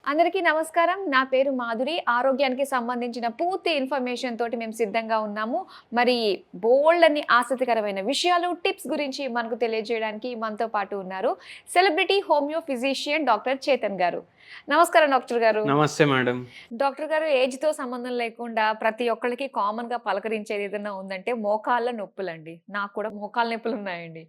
అందరికీ నమస్కారం. నా పేరు మాధురి. ఆరోగ్యానికి సంబంధించిన పూర్తి ఇన్ఫర్మేషన్ తోటి మేము సిద్ధంగా ఉన్నాము. మరి బోలెడన్ని ఆసక్తికరమైన విషయాలు, టిప్స్ గురించి మనకు తెలియజేయడానికి మనతో పాటు ఉన్నారు celebrity homeo physician doctor Chetan గారు. నమస్కారం డాక్టర్ గారు. నమస్తే మేడం. డాక్టర్ గారు, ఏజ్‌తో సంబంధం లేకుండా ప్రతి ఒక్కళ్ళకి కామన్‌గా పలకరించేది ఏదైనా ఉందంటే మోకాళ్ళ నొప్పులండి. నాకు కూడా మోకాళ్ళ నొప్పులున్నాయండి.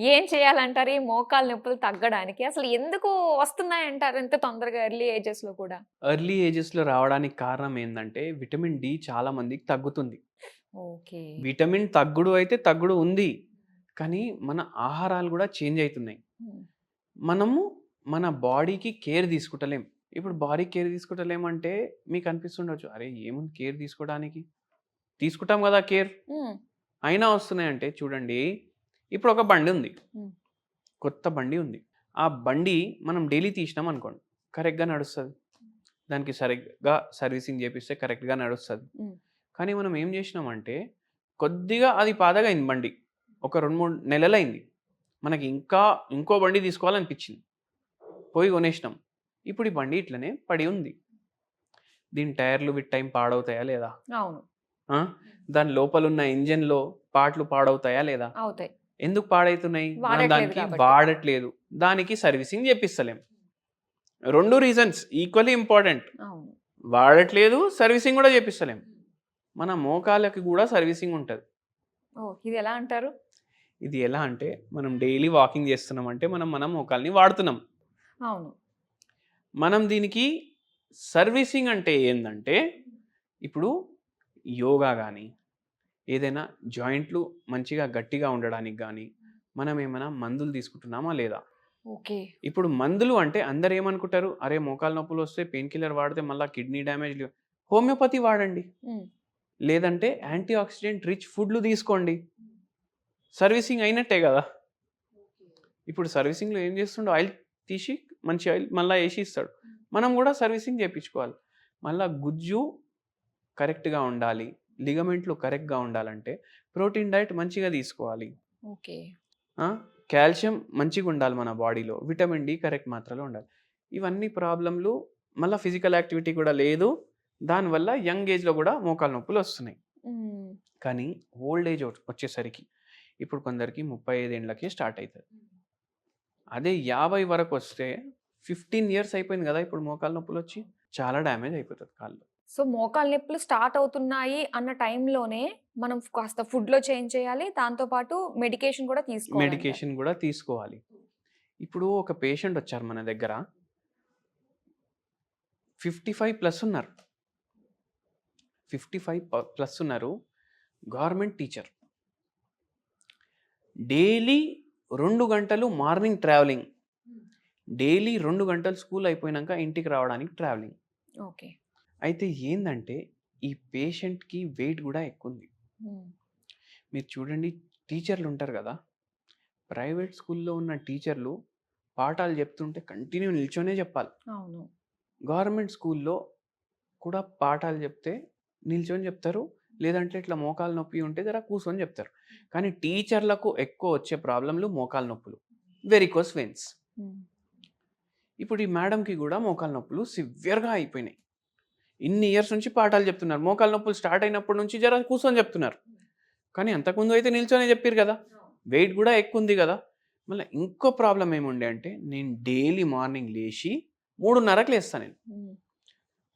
ఏం చేయాలంటారు ఈ మోకాళ్ళ నొప్పులు తగ్గడానికి? అసలు ఎందుకు వస్తున్నాయంటారు ఇంత తొందరగా ఎర్లీ ఏజెస్‌లో కూడా? ఎర్లీ ఏజెస్‌లో రావడానికి కారణం ఏందంటే, విటమిన్ డి చాలా మందికి తగ్గుతుంది. ఓకే. విటమిన్ తగ్గుడు అయితే తగ్గుడు ఉంది. కానీ మన ఆహారాలు గూడా చేంజ్ అయితున్నాయి. హ్మ్. మనము మన బాడీకి కేర్ తీసుకుంటలేం. ఇప్పుడు బాడీ కేర్ తీసుకుంటలేమంటే మీకు అనిపిస్తుండొచ్చు. అరే! ఏముంది కేర్ తీసుకోవడానికి? తీసుకుంటాం గదా కేర్. హ్మ్. అయినా వస్తున్నాయంటే చూడండి, ఇప్పుడు ఒక బండి ఉంది. హ్మ్. కొత్త బండి ఉంది. ఆ బండి మనం డైలీ తీసినామనుకోండి, కరెక్ట్‌గా నడుస్తది. దానికి సరిగ్గా సర్వీసింగ్ చేపిస్తే కరెక్ట్‌గా నడుస్తది. హ్మ్. కానీ మనం ఏం చేసినామంటే, కొద్దిగా అది పాతగా అయింది బండి. ఒక 2, 3 నెలలయింది. మనకి ఇంకా ఇంకో బండి తీసుకోవాలనిపించింది. పోయి కొనేసినాం. ఇప్పుడు ఈ బండి ఇట్లనే పడి ఉంది. దీని టైర్‌లు విత్ టైమ్ పాడవుతాయా లేదా? అవును. ఆ! దాని లోపలున్న ఇంజిన్‌లో పార్ట్‌లు పాడవుతాయా లేదా? అవుతాయి. ఎందుకు పాడైతున్నాయి? మనం వాడట్లేదు దానికి కాబట్టి. వాడట్లేదు. దానికి సర్వీసింగ్ చేపిస్తలేం. 2 reasons equally important. అవును. వాడట్లేదు, సర్వీసింగ్ గూడా చేపిస్తలేం. మన మోకాళ్ళకి గూడా సర్వీసింగ్ ఉంటది. ఓహ్! ఇదెలా అంటారు? ఇది ఎలా అంటే, మనం డైలీ వాకింగ్ చేస్తున్నామంటే, మనం మన మోకాల్ని వాడుతున్నాం. అవును. మనం దీనికి సర్వీసింగ్ అంటే ఏందంటే, ఇప్పుడు యోగా గానీ, ఏదైనా జాయింట్లు మంచిగా గట్టిగా ఉండడానికి గానీ, మనం ఏమైనా మందులు తీసుకుంటున్నామా లేదా? ఓకే. ఇప్పుడు మందులు అంటే అందరేమనుకుంటారు, అరే! మోకాలు నొప్పులొస్తే పెయిన్ కిల్లర్ వాడితే మళ్ళా కిడ్నీ డ్యామేజ్‌లు హోమియోపతి వాడండి. హ్మ్. లేదంటే యాంటీ ఆక్సిడెంట్ రిచ్ ఫుడ్‌లు తీసుకోండి. సర్వీసింగ్ అయినట్టే గదా! ఇప్పుడు సర్వీసింగ్‌లో ఏం చేస్తుండు ఆయిల్ తీసి మంచి ఆయిల్ మళ్ళా ఏసి ఇస్తాడు. మనం గూడా సర్వీసింగ్ చేపించుకోవాలి. మళ్ళా గుజ్జు కరెక్ట్‌గా ఉండాలి. లిగమెంట్లు కరెక్ట్‌గా ఉండాలంటే ప్రోటీన్ డైట్ మంచిగా తీసుకోవాలి. ఓకే. ఆ! కాల్షియం మంచిగుండాలి మన బాడీలో. విటమిన్ డి కరెక్ట్ మాత్రలో ఉండాలి. ఇవన్నీ ప్రాబ్లమ్‌లు మళ్ళా ఫిజికల్ యాక్టివిటీ కూడా లేదు. దానివల్ల యంగ్ ఏజ్‌లో గూడా మోకాలు నొప్పులొస్తున్నాయి. హ్మ్. కానీ ఓల్డ్ ఏజ్ వచ్చేసరికి ఇప్పుడు కొందరికి 35 ఏండ్లకే స్టార్ట్ అయితది. అదే 50 వరకొస్తే 15 ఇయర్స్ అయిపోయింది గదా! ఇప్పుడు మోకాలు నొప్పులొచ్చి. చాలా డ్యామేజ్ అయిపోతది కాళ్ళు. సో, మోకాళ్ళ నొప్పులు స్టార్ట్ అవుతున్నాయి అన్న టైంలోనే మనం కాస్త ఫుడ్‌లో చేంజ్ చేయాలి. దాంతో పాటు మెడికేషన్ కూడా తీసుకోవాలంటారు. మెడికేషన్ గూడా తీసుకోవాలి. ఇప్పుడు ఒక పేషెంట్ వచ్చారు మన దగ్గర. 55 ప్లస్ ఉన్నారు. 55 ప్లస్ ఉన్నారు. Government teacher. డైలీ 2 గంటలు మార్నింగ్ ట్రావెలింగ్. డైలీ 2 గంటలు స్కూల్ అయిపోయినాక ఇంటికి రావడానికి ట్రావెలింగ్. ఓకే. అయితే ఏందంటే ఈ పేషెంట్‌కి వెయిట్ గూడా ఎక్కువుంది. హ్మ్. మీరు చూడండి టీచర్లు ఉంటారు గదా! ప్రైవేట్ స్కూల్‌లో ఉన్న టీచర్లు పాఠాలు చెప్తుంటే కంటిన్యూ నిల్చొనే చెప్పాలి. అవును. గవర్నమెంట్ స్కూల్‌లో కూడా పాఠాలు చెప్తే నిల్చొని చెప్తారు. లేదంటే ఇట్లా మోకాలు నొప్పి ఉంటే జర కూర్చొని చెప్తారు. కానీ టీచర్లకు ఎక్కువ వచ్చే ప్రాబ్లమ్‌లు మోకాలు నొప్పులు. Varicose veins. హ్మ్. ఇప్పుడు ఈ మేడమ్‌కి గూడా మోకాలు నొప్పులు సివియర్‌గా అయిపోయినాయి. ఇన్ని ఇయర్స్ నుంచి పాఠాలు చెప్తున్నారు. మోకాలు నొప్పులు స్టార్ట్ అయినప్పటి నుంచి జర కూర్చొని చెప్తున్నారు. కానీ అంతకుముందు అయితే నిల్చొనే చెప్పిర్రు గదా! వెయిట్ గూడా ఎక్కువుంది గదా! మళ్ళా ఇంకో ప్రాబ్లమ్ ఏముండే అంటే నేను డైలీ మార్నింగ్ లేచి 3:30కి లేస్తా నేను. హ్మ్.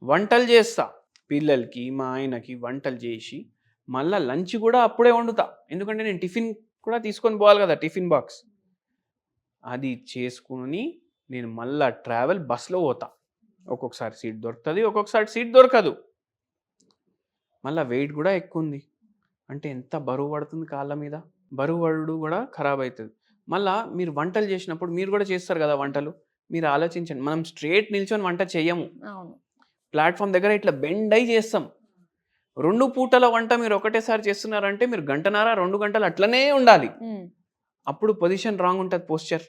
వంటలు చేస్తా. పిల్లలకి, మా ఆయనకి వంటలు చేసి, మళ్ళా లంచ్ గూడా అప్పుడే వండుతా. ఎందుకంటే నేను టిఫిన్ కూడా తీసుకొని పోవాలి గదా! Tiffin box. అది చేసుకొని నేను మళ్ళా ట్రావెల్ బస్‌లో పోతా. ఒక్కొక్కసారి సీట్ దొరుకుతది. ఒక్కొక్కసారి సీట్ దొరకదు. మళ్ళా వెయిట్ గూడా ఎక్కువుంది. అంటే ఎంత బరువు పడుతుంది కాళ్ళ మీద. బరువు పడుడు గూడా ఖరాబయితది. మళ్ళా మీరు వంటలు చేసినప్పుడు మీరు గూడా చేస్తారు గదా వంటలు. మీరు ఆలోచించండి. మనం స్ట్రెయిట్ నిల్చొని వంట చెయ్యము. అవును. ప్లాట్‌ఫార్మ్ దగ్గర ఇట్లా బెండ్ అయ్యి చేస్తాం. 2 పూటల వంట మీరు ఒకటేసారి చేస్తున్నారంటే మీరు గంటన్నర, 2 గంటలు అట్లనే ఉండాలి. హ్మ్. అప్పుడు పొజిషన్ రాంగ్ ఉంటది పోస్చర్.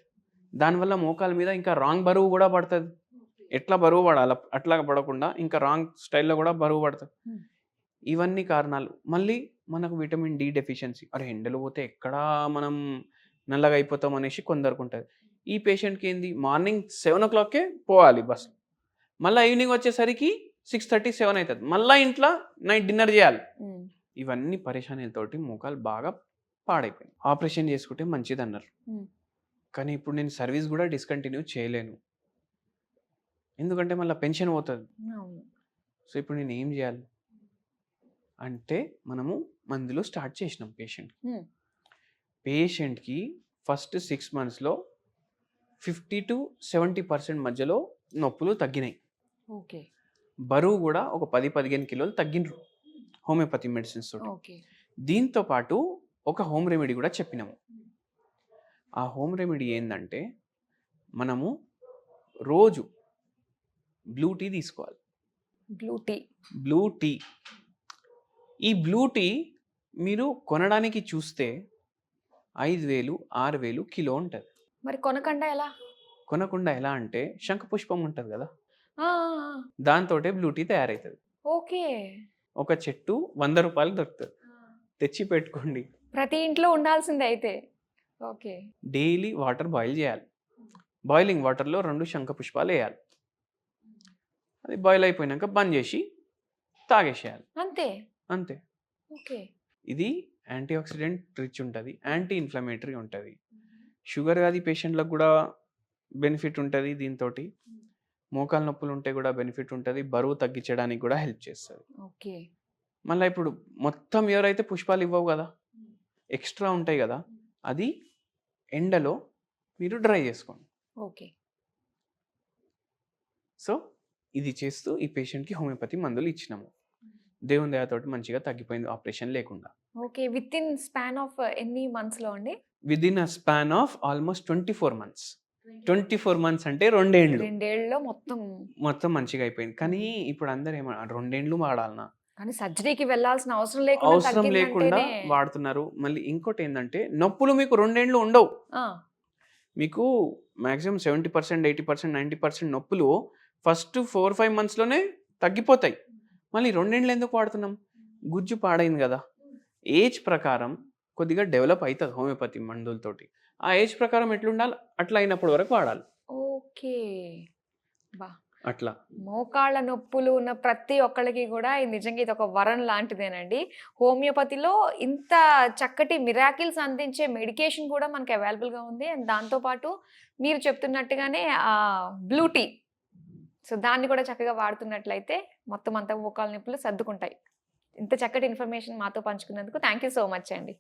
దానివల్ల మోకాళ్ళ మీద ఇంకా రాంగ్ బరువు గూడా పడతది. ఎట్లా బరువు పడాలో అట్లా పడకుండా ఇంకా రాంగ్ స్టైల్‌లో గూడా బరువు పడతది. హ్మ్. ఇవన్నీ కారణాలు. మళ్ళీ మనకు విటమిన్ డి డెఫిషియన్సీ. అరే! ఎండలో పోతే ఎక్కడా మనం నల్లగా అయిపోతాం అనేసి కొందరికుంటది. ఈ పేషెంట్‌కి ఏంది మార్నింగ్ 7:00కే పోవాలి బస్. మళ్ళీ ఈవినింగ్ వచ్చేసరికి 6:30, 7 అవుతుంది. మళ్ళీ ఇంట్లో నైట్ డిన్నర్ చేయాలి. ఇవన్నీ పరేషానీలతోటి మోకాలు బాగా పాడైపోయింది. ఆపరేషన్ చేసుకుంటే మంచిదన్నారు. కానీ ఇప్పుడు నేను సర్వీస్ కూడా డిస్కంటిన్యూ చేయలేను. ఎందుకంటే మళ్ళీ పెన్షన్ పోతుంది. సో ఇప్పుడు నేను ఏం చేయాలి అంటే మనము మందులు స్టార్ట్ చేసినాం పేషెంట్కి ఫస్ట్ 6 monthsలో 50 to 70% మధ్యలో నొప్పులు తగ్గినాయి. ఓకే. బరువు కూడా ఒక 10-15 కిలోలు తగ్గినరు హోమియోపతి మెడిసిన్స్ తోటి. ఓకే. దీంతో పాటు ఒక హోమ్ రెమెడీ కూడా చెప్పినాము. ఆ హోమ్ రెమెడీ ఏంటంటే మనము రోజు బ్లూ టీ తీసుకోవాలి. బ్లూ టీ ఈ బ్లూ టీ మీరు కొనడానికి చూస్తే 5,000, 6,000 కిలో ఉంటుంది. మరి కొనకుండా ఎలా? కొనకుండా ఎలా అంటే శంఖపుష్పం ఉంటుంది కదా, ఆ, దాంతో బ్లూ టీ తయారవుతుంది. ఓకే. ఒక చెట్టు 100 రూపాయలు దొరుకుతుంది. తెచ్చి పెట్టుకోండి. ప్రతి ఇంట్లో ఉండాల్సిందే అయితే. ఓకే. డైలీ వాటర్ బాయిల్ చేయాలి. బాయిలింగ్ వాటర్లో 2 శంఖపుష్పాలు వేయాలి. అది బాయిల్ అయిపోయినాక బంద్ చేసి తాగేసేయాలి. అంతే. అంతే. ఓకే. ఇది యాంటీ ఆక్సిడెంట్ రిచ్ ఉంటుంది, యాంటీ ఇన్ఫ్లమేటరీ ఉంటుంది. షుగర్ వ్యాధి పేషెంట్లకు కూడా బెనిఫిట్ ఉంటుంది. దీంతో మోకాలు నొప్పులు ఉంటే కూడా బెనిఫిట్ ఉంటుంది. బరువు తగ్గించడానికి కూడా హెల్ప్ చేస్తుంది. ఓకే. మళ్ళీ ఇప్పుడు మొత్తం ఎవరైతే పుష్పాలు ఇవ్వవు కదా, ఎక్స్ట్రా ఉంటాయి కదా, అది ఎండలో మీరు డ్రై చేసుకోండి. ఓకే. సో ఇది చేస్తూ ఈ పేషెంట్కి హోమియోపతి మందులు ఇచ్చినాము. దేవుని దయతోటి మంచిగా తగ్గిపోయింది ఆపరేషన్ లేకుండా. Okay. With in span of ఎన్ని మంత్స్లో అండి? Within a span of almost 24 months. 24 months అంటే 2 ఏళ్ళు. 2 ఏళ్ళలో మొత్తం మంచిగా అయిపోయింది. కానీ ఇప్పుడు అందరూ 2 ఏళ్ళు వాడాలన్నా, కానీ సర్జరీకి వెళ్ళాల్సిన అవసరం అవసరం లేకుండా వాడుతున్నారు. మళ్ళీ ఇంకోటి ఏంటంటే నొప్పులు మీకు 2 ఏళ్ళు ఉండవు. మీకు మాక్సిమం 70%, 80%, 90% నొప్పులు ఫస్ట్ 4-5 monthsలోనే తగ్గిపోతాయి. మళ్ళీ 2 ఏళ్ళు ఎందుకు వాడుతున్నాం? గుజ్జు పాడైంది కదా. ఏజ్ ప్రకారం కొద్దిగా డెవలప్ అవుతుంది హోమియోపతి మందులతోటి. ఆ ఏజ్ ప్రకారం ఎట్లుండాలి అట్లా అయినప్పుడు వరకు వాడాలి. ఓకే. బా, అట్లా మోకాళ్ళ నొప్పులు ఉన్న ప్రతి ఒక్కళ్ళకి కూడా నిజంగా ఇది ఒక వరం లాంటిదేనండి. హోమియోపతిలో ఇంత చక్కటి మిరాకిల్స్ అందించే మెడికేషన్ కూడా మనకి అవైలబుల్గా ఉంది. అండ్ దాంతోపాటు మీరు చెప్తున్నట్టుగానే బ్లూ టీ, సో దాన్ని కూడా చక్కగా వాడుతున్నట్లయితే మొత్తం అంతా మోకాళ్ళ నొప్పులు సర్దుకుంటాయి. ఇంత చక్కటి ఇన్ఫర్మేషన్ మాతో పంచుకున్నందుకు థ్యాంక్ యూ సో మచ్ అండి.